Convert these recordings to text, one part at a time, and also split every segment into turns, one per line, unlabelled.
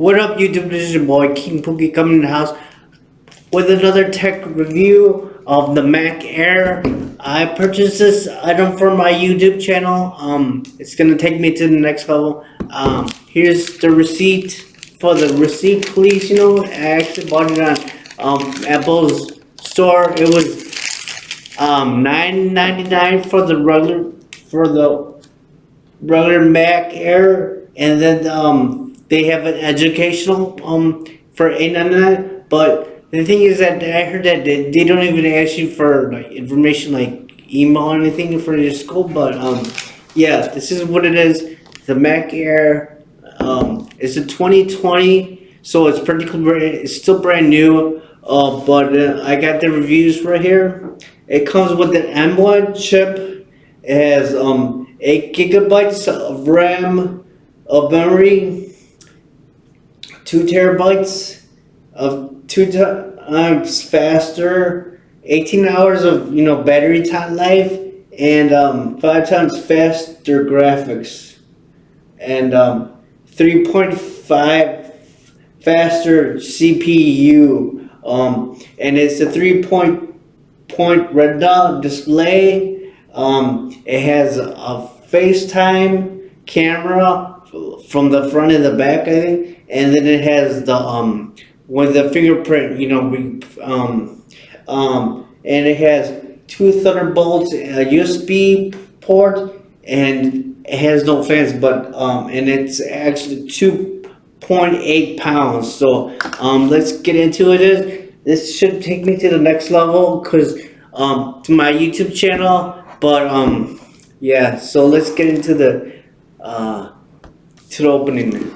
What up, YouTube? This is your boy King Pookie coming in the house with another tech review of the Mac Air. I purchased this item for my YouTube channel. It's gonna take me to the next level. Here's the receipt. For the receipt, please. I actually bought it on Apple's store. It was $9.99 for the regular Mac Air, and then they have an educational for $8.99. But the thing is that I heard that they don't even ask you for like information like email or anything for your school. But yeah, this is what it is. The Mac Air. It's a 2020, so it's pretty cool. It's still brand new. But I got the reviews right here. It comes with an M1 chip. It has 8 gigabytes of RAM of memory, 2 terabytes of 2 times faster, 18 hours of battery time life, and 5 times faster graphics, and 3.5 faster CPU. And it's a 3-point Retina display. It has a FaceTime camera from the front and the back, I think, and then it has the with the fingerprint, and it has 2 Thunderbolts, a USB port, and it has no fans, but and it's actually 2.8 pounds. So let's get into it. This should take me to the next level, cause to my YouTube channel. But yeah, so let's get into the opening.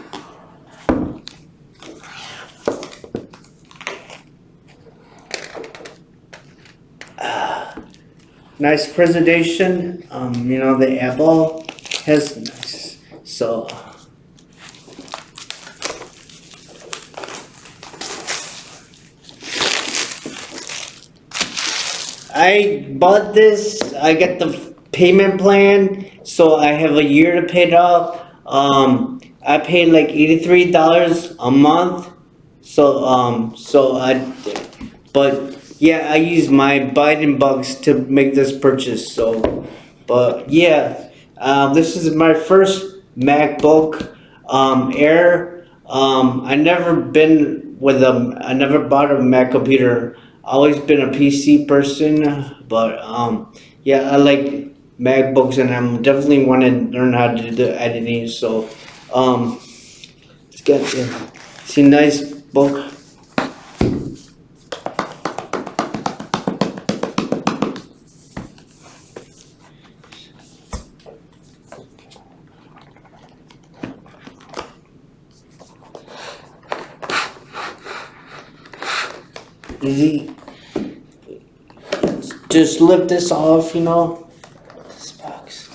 Nice presentation. The Apple has nice. So I bought this. I got the payment plan, so I have a year to pay it off. I paid like $83 a month. But yeah, I used my Biden bucks to make this purchase. So, but yeah, this is my first MacBook Air. I never bought a Mac computer. Always been a PC person, but yeah, I like MacBooks, and I'm definitely want to learn how to do editing. So let's get it. It's a nice book. Easy. Just lift this off, this box.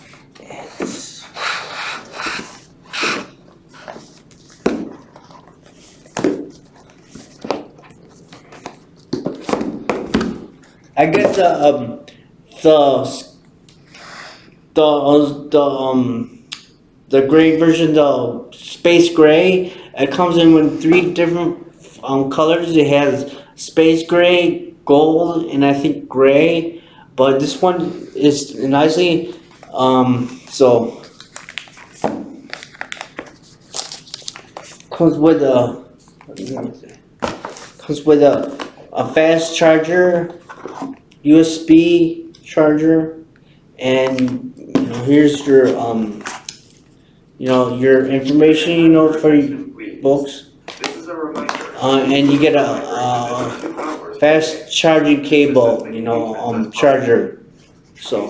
I got the gray version, the space gray. It comes in with 3 different colors. It has space gray, gold, and I think gray. But this one is nicely so comes with a fast charger, USB charger, and here's your your information for your books. And you get a fast charging cable, charger. So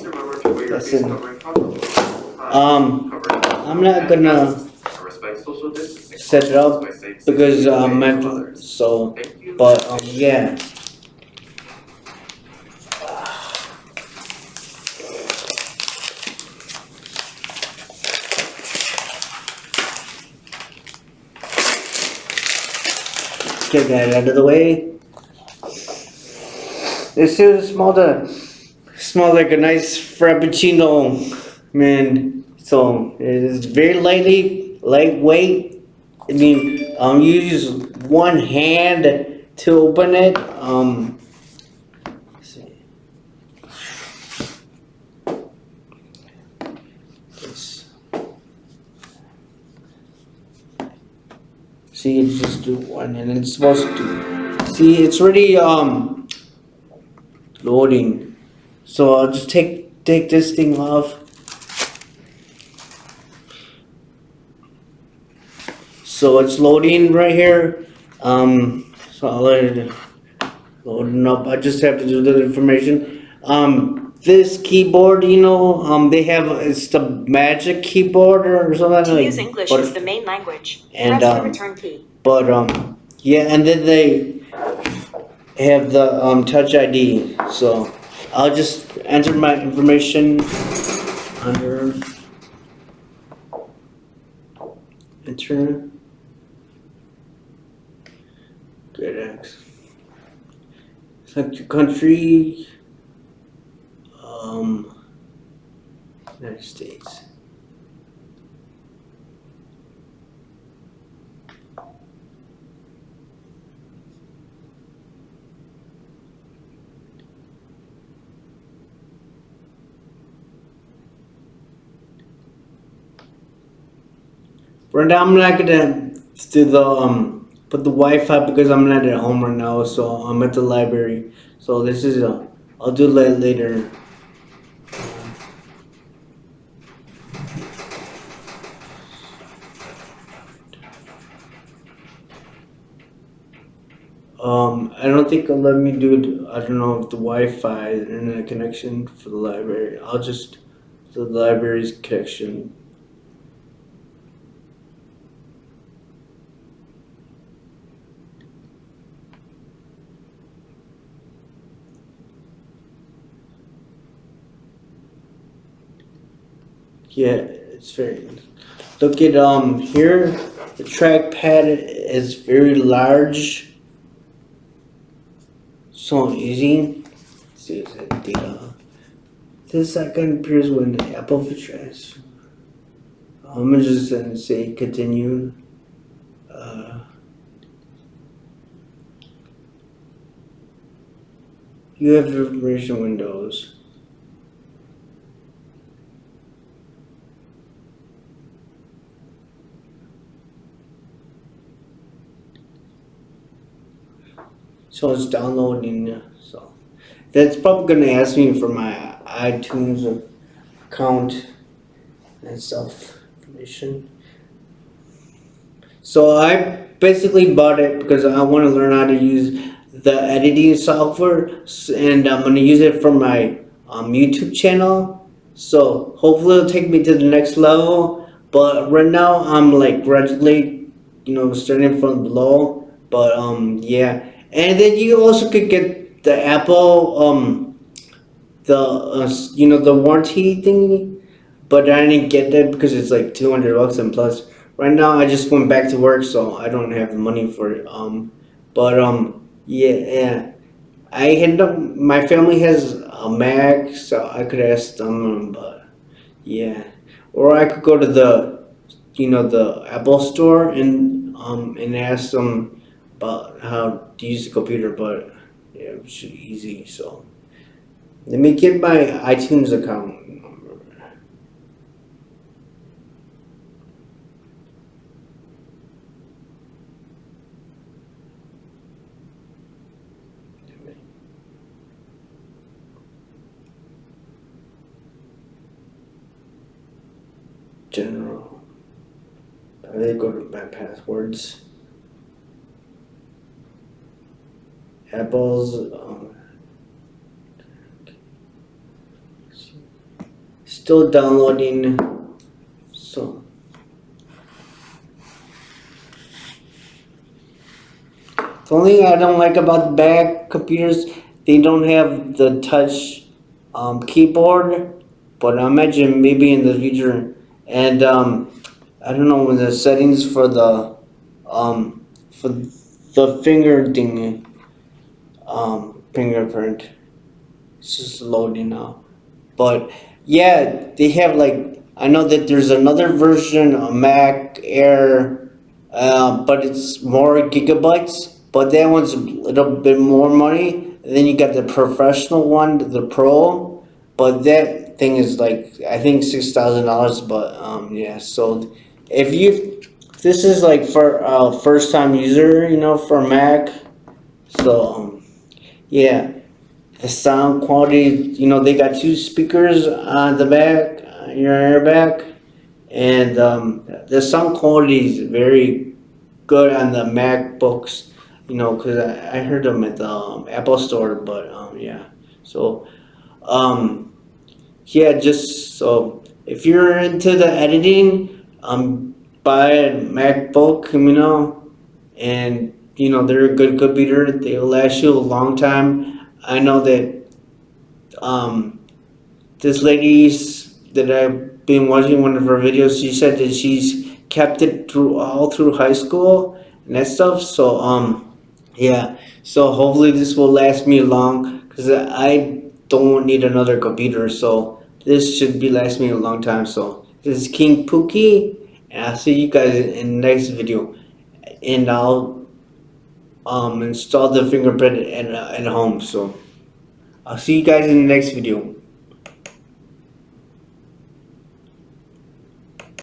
that's it. I'm not gonna set it up because but yeah. Get that out of the way. This is smells like a nice frappuccino, man. So it is very lightweight. I mean, You use one hand to open it. Let's see. This. See, it's just do one, and it's supposed to. See, it's already loading. So I'll just take this thing off. So it's loading right here. So I'll let it loading up. I just have to do the information. This keyboard, they have it's the Magic Keyboard or something
To
like.
use English
But
as the main language,
and
press the return key.
but yeah, and then they have the Touch ID. So I'll just enter my information under enter. Great X. Select your country. United States. Right now I'm not gonna do the put the Wi-Fi because I'm not at home right now, so I'm at the library. So this is I'll do that later. I don't think it'll let me do it. I don't know if the Wi-Fi internet connection for the library. I'll just do the library's connection. Yeah, it's very. Look at here. The trackpad is very large. So easy. Let's see, is it data? This icon appears when the Apple features. I'm gonna just say continue. You have the information windows. So it's downloading. So that's probably gonna ask me for my iTunes account and stuff information. So I basically bought it because I want to learn how to use the editing software, and I'm gonna use it for my YouTube channel. So hopefully it'll take me to the next level. But right now I'm like gradually, starting from below. But yeah, and then you also could get the Apple the warranty thingy, but I didn't get that because it's like $200 and plus. Right now I just went back to work, so I don't have the money for it. But yeah, yeah. I had my family has a Mac, so I could ask them. But yeah, or I could go to the Apple store and ask them about how to use the computer. But yeah, it's easy. So let me get my iTunes account. General. I go to my passwords. Apple's still downloading. So the only thing I don't like about the back computers, they don't have the touch keyboard. But I imagine maybe in the future, and I don't know when the settings for the finger thing fingerprint. It's just loading now. But yeah, they have like I know that there's another version of Mac Air but it's more gigabytes. But that one's a little bit more money. And then you got the professional one, the Pro. But that thing is like I think $6,000. But yeah. So if this is like for first time user, for Mac. So yeah, the sound quality. They got two speakers on the back, your airbag, and the sound quality is very good on the MacBooks, because I heard them at the Apple Store, but yeah. So, um, yeah, just so if you're into the editing, buy a MacBook, and they're a good computer. They'll last you a long time. I know that this lady's that I've been watching one of her videos. She said that she's kept it through all through high school and that stuff. So yeah. So hopefully this will last me long because I don't need another computer. So this should be last me a long time. So this is King Pookie, and I'll see you guys in the next video. And I'll install the fingerprint at home. So I'll see you guys in the next video.